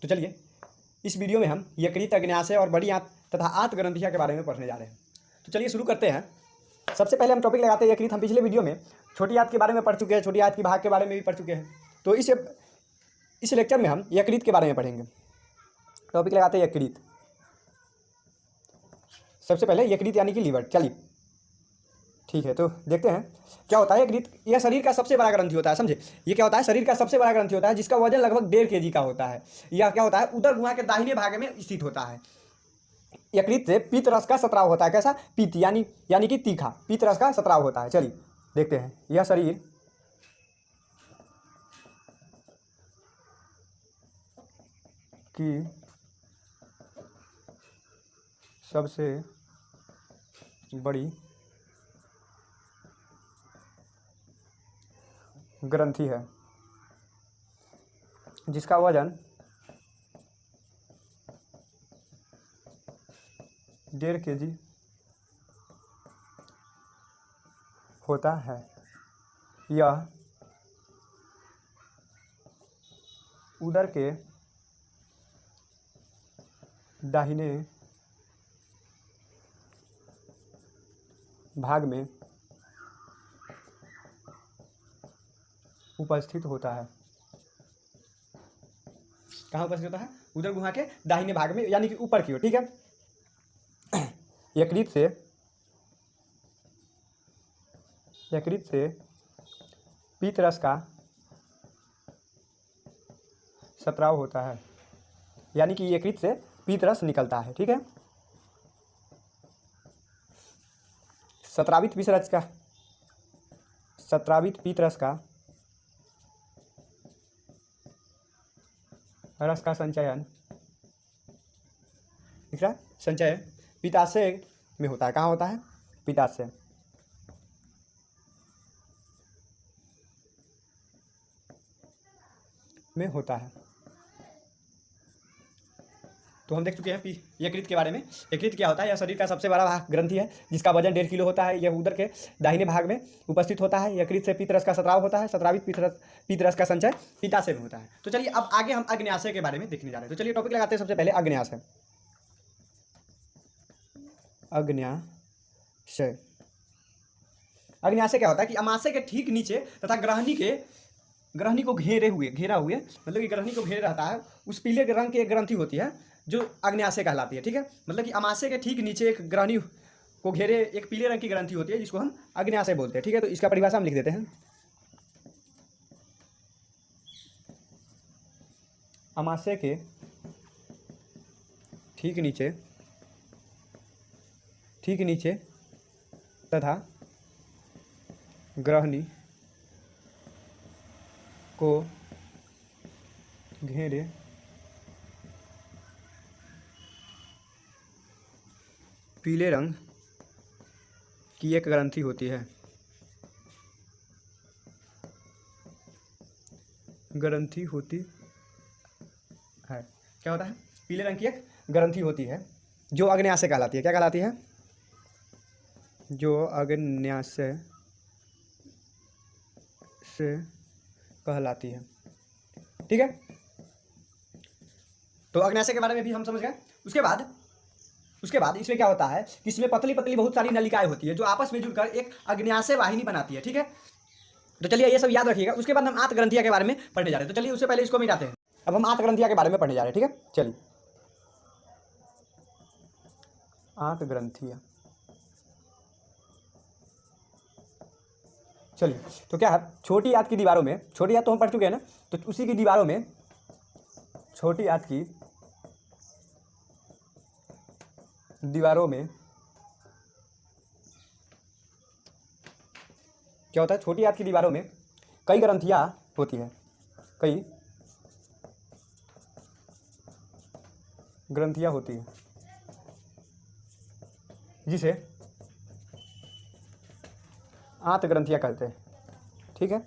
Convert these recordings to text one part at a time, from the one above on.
तो चलिए इस वीडियो में हम यकृत, अग्न्याशय और बड़ी आंत तथा आंत ग्रंथियाँ के बारे में पढ़ने जा रहे हैं। तो चलिए शुरू करते हैं। सबसे पहले हम टॉपिक लगाते हैं यकृत। हम पिछले वीडियो में छोटी आंत के बारे में पढ़ चुके हैं, छोटी आंत की भाग के बारे में भी पढ़ चुके हैं। तो इस लेक्चर में हम यकृत के बारे में पढ़ेंगे। टॉपिक लगाते हैं यकृत। सबसे पहले यकृत यानी कि लीवर। चलिए ठीक है, तो देखते हैं क्या होता है यकृत। यह शरीर का सबसे बड़ा ग्रंथि होता है, समझे। ये क्या होता है, शरीर का सबसे बड़ा ग्रंथि होता है जिसका वजन लगभग 1.5 kg का होता है। यह क्या होता है, उदर गुहा के दाहिने भाग में स्थित होता है। यकृत से पीत रस का स्राव होता है। कैसा, पीत यानी कि तीखा, पीत रस का स्राव होता है। चलिए देखते हैं। यह शरीर की सबसे बड़ी ग्रंथि है जिसका वजन 1.5 kg होता है। यह उदर के दाहिने भाग में उपस्थित होता है। कहाँ उपस्थित होता है, उदर गुहा के दाहिने भाग में, यानी कि ऊपर की ओर। ठीक है। यकृत से पीत रस का स्राव होता है, यानी कि यकृत से पीत रस निकलता है। ठीक है। स्रावित पीत रस का संचयन, दिख रहा है, संचय पित्ताशय में होता है। कहाँ होता है, पित्ताशय में होता है। तो हम देख चुके हैं यकृत के बारे में। यकृत क्या होता है, यह शरीर का सबसे बड़ा ग्रंथि है जिसका वजन 1.5 kg होता है। यह उदर के दाहिने भाग में उपस्थित होता है। यकृत से पीत रस का स्राव होता है। स्रावित पीत रस का संचय पित्ताशय में होता है। तो चलिए अब आगे हम अग्न्याशय के बारे में देखने जा रहे हैं। तो चलिए टॉपिक लगाते हैं सबसे पहले अग्न्याशय। अग्न्याशय क्या होता है कि अमाशय के ठीक नीचे तथा ग्रहणी को घेरा हुए, मतलब कि ग्रहणी को घेरे रहता है, उस पीले रंग की एक ग्रंथि होती है जो अग्न्याशय कहलाती है। ठीक है, मतलब कि अमाशय के ठीक नीचे एक ग्रहणी को घेरे एक पीले रंग की ग्रंथि होती है जिसको हम अग्न्याशय बोलते हैं। ठीक है, तो इसका परिभाषा हम लिख देते हैं। अमाशय के ठीक नीचे तथा ग्रहणी को घेरे पीले रंग की एक ग्रंथि होती है। क्या होता है, पीले रंग की एक ग्रंथि होती है जो अग्न्याशय कहलाती है। क्या कहलाती है, जो अग्न्याशय से कहलाती है। ठीक है, तो अग्न्याशय के बारे में भी हम समझ गए। उसके बाद इसमें क्या होता है कि इसमें पतली पतली बहुत सारी नलिकाएं होती है जो आपस में जुड़कर एक अग्न्याशय वाहिनी बनाती है। ठीक है, तो चलिए ये सब याद रखिएगा। उसके बाद हम आंत ग्रंथियां के बारे में पढ़ने जा रहे हैं। तो चलिए उससे पहले इसको मिटाते हैं। अब हम आंत ग्रंथियां के बारे में पढ़ने जा रहे हैं। ठीक है, चलिए आंत ग्रंथियां। चलिए, तो क्या है, छोटी आंत की दीवारों में, छोटी आंत तो हम पढ़ चुके हैं ना, तो उसी की दीवारों में, छोटी आंत की दीवारों में क्या होता है, छोटी आंत की दीवारों में कई ग्रंथियां होती हैं, कई ग्रंथियां होती हैं जिसे आंत ग्रंथियां कहते हैं। ठीक है,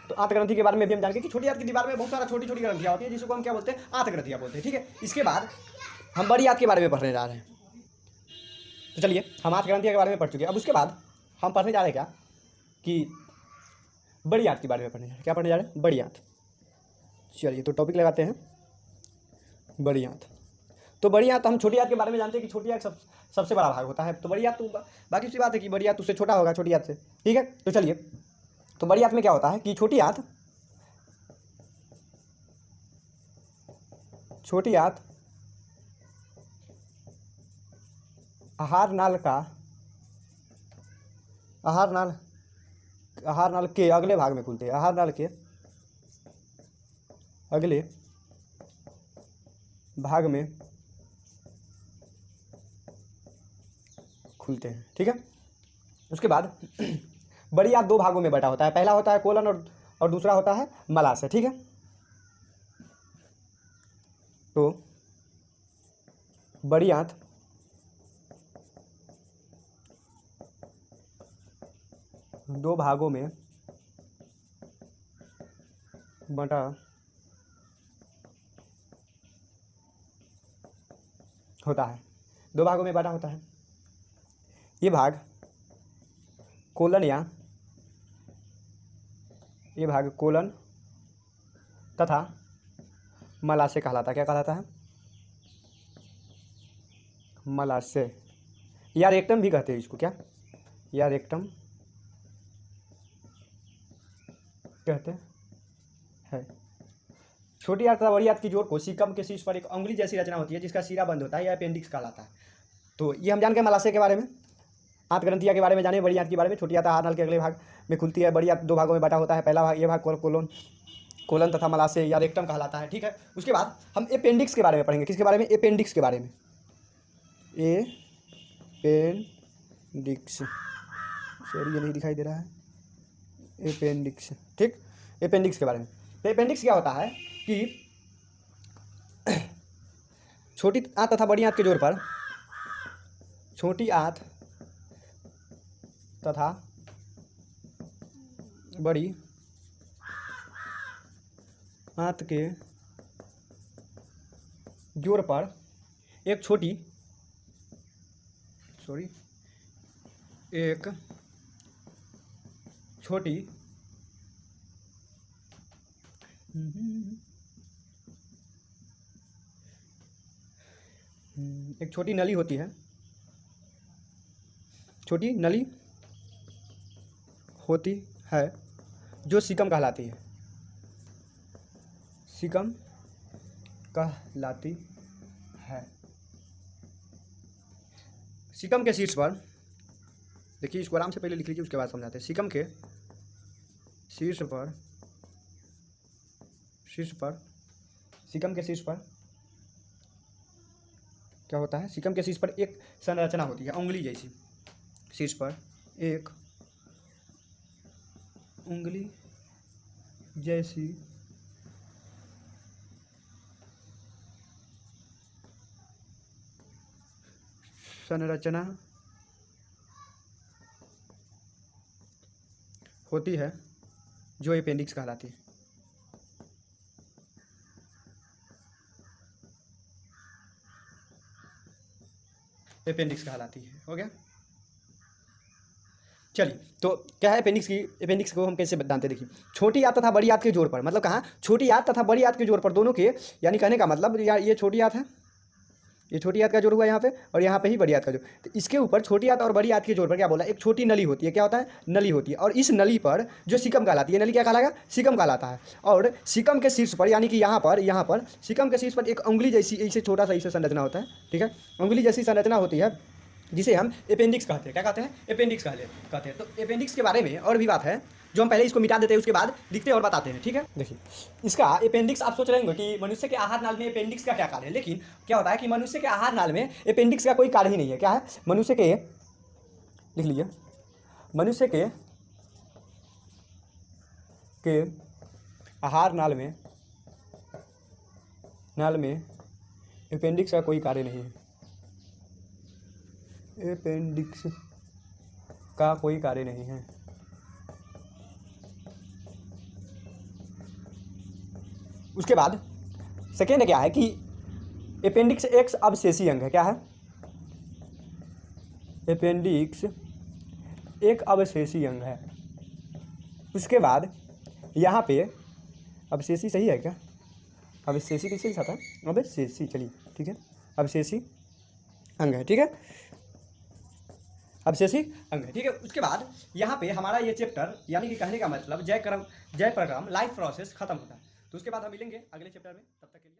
तो आंत ग्रंथि के बारे में भी हम जानेंगे कि छोटी आंत की दीवार में बहुत सारा छोटी छोटी ग्रंथियां होती है जिसको हम क्या बोलते हैं, आंत ग्रंथियां बोलते हैं। ठीक है, इसके बाद हम बड़ी आंत के बारे में पढ़ने जा रहे हैं। तो चलिए हम आंत ग्रंथियां के बारे में पढ़ चुके हैं। अब उसके बाद हम पढ़ने जा रहे हैं क्या कि बड़ी आंत के बारे में पढ़ने जा रहे हैं। क्या पढ़ने जा रहे हैं? बड़ी आंत। चलिए तो टॉपिक लगाते हैं बड़ी आंत। तो बड़ी आंत, हम छोटी आंत के बारे में जानते हैं कि छोटी आंत सबसे बड़ा भाग होता है। तो बड़ी आंत तो बाकी सी बात है कि बड़ी आंत उससे छोटा होगा छोटी आंत से, ठीक है। तो चलिए, तो बड़ी आंत में क्या होता है कि छोटी आंत आहार नाल के अगले भाग में खुलते हैं। आहार नाल के अगले भाग में खुलते हैं, ठीक है। उसके बाद बड़ी आंत दो भागों में बटा होता है। पहला होता है कोलन और दूसरा होता है मलाशय, ठीक है। तो बड़ी आंत दो भागों में बटा होता है। दो भागों में बटा होता है। ये भाग कोलन तथा मलाशय कहलाता है। क्या कहलाता है? मलाशय या रेक्टम भी कहते हैं इसको। क्या? या रेक्टम कहते हैं। छोटी आंत तथा बड़ी आंत की जोड़ को सीकम के शीर्ष पर एक अंगुली जैसी रचना होती है जिसका सिरा बंद होता है, यह अपेंडिक्स कहलाता है। तो ये हम जान गए मलाशय के बारे में, आंत ग्रंथिया के बारे में जाने, बड़ी आंत के बारे में। छोटी आंत आहार नाल के अगले भाग में खुलती है। बड़ी आंत दो भागों में बटा होता है। पहला भाग, ये भाग कोलन तथा मलाशय या रेक्टम कहलाता है, ठीक है। उसके बाद हम अपेंडिक्स के बारे में पढ़ेंगे। किसके बारे में? अपेंडिक्स के बारे में। अपेंडिक्स, सॉरी ये नहीं दिखाई दे रहा है। अपेंडिक्स, ठीक। अपेंडिक्स के बारे में। तो अपेंडिक्स क्या होता है कि छोटी आंत तथा बड़ी आंत के जोड़ पर, छोटी आंत तथा बड़ी आंत के जोड़ पर एक छोटी नली होती है। छोटी नली होती है जो सीकम कहलाती है। सीकम कहलाती है। सीकम के शीर्ष पर, देखिए इसको आराम से पहले लिख लीजिए, उसके बाद समझाते हैं। सीकम के शीर्ष पर क्या होता है? सीकम के शीर्ष पर एक संरचना होती है उंगली जैसी। शीर्ष पर एक उंगली जैसी संरचना होती है जो अपेंडिक्स कहलाती है। अपेंडिक्स कहलाती है। हो गया। चलिए, तो क्या है अपेंडिक्स की? अपेंडिक्स को हम कैसे जानते हैं? देखिए, छोटी आंत तथा बड़ी आंत के जोड़ पर, मतलब कहाँ? छोटी आंत तथा बड़ी आंत के जोड़ पर, दोनों के, यानी कहने का मतलब ये छोटी आंत है, ये छोटी आंत का जोड़ हुआ यहाँ पे, और यहाँ पे ही बड़ी आंत का जोड़। तो इसके ऊपर छोटी आंत और बड़ी आंत के जोड़ पर क्या बोला? एक छोटी नली होती है। क्या होता है? नली होती है। और इस नली पर जो सीकम कहलाती है, नली क्या कहलाएगा? सीकम कहलाता है। और सीकम के शीर्ष पर, यानी कि यहाँ पर सीकम के शीर्ष पर एक उंगली जैसी, ऐसे छोटा सा ऐसे संरचना होता है, ठीक है। उंगली जैसी संरचना होती है जिसे हम अपेंडिक्स कहते हैं। क्या कहते हैं? अपेंडिक्स कहते हैं। तो अपेंडिक्स के बारे में और भी बात है जो हम पहले इसको मिटा देते हैं, उसके बाद लिखते हैं और बताते हैं, ठीक है। देखिए, इसका अपेंडिक्स, आप सोच रहे होंगे कि मनुष्य के आहार नाल में अपेंडिक्स का क्या कार्य है, लेकिन क्या होता है कि मनुष्य के आहार नाल में अपेंडिक्स का कोई कार्य ही नहीं है। क्या है? मनुष्य के, लिख लीजिए, मनुष्य के आहार नाल में अपेंडिक्स का कोई कार्य नहीं है। अपेंडिक्स का कोई कार्य नहीं है। उसके बाद सेकेंड क्या है कि अपेंडिक्स एक अवशेषी अंग है। क्या है? अपेंडिक्स एक अवशेषी अंग है। उसके बाद यहाँ पे अवशेषी सही है क्या, अवशेषी कैसे लिखा था, अवशेषी, चलिए ठीक है, अवशेषी अंग है, ठीक है, अवशेषी अंग है, ठीक है। उसके बाद यहाँ पे हमारा ये चैप्टर यानी कि कहने का मतलब जय प्रक्रम लाइफ प्रोसेस खत्म होता है। तो उसके बाद हम मिलेंगे अगले चैप्टर में, तब तक के लिए।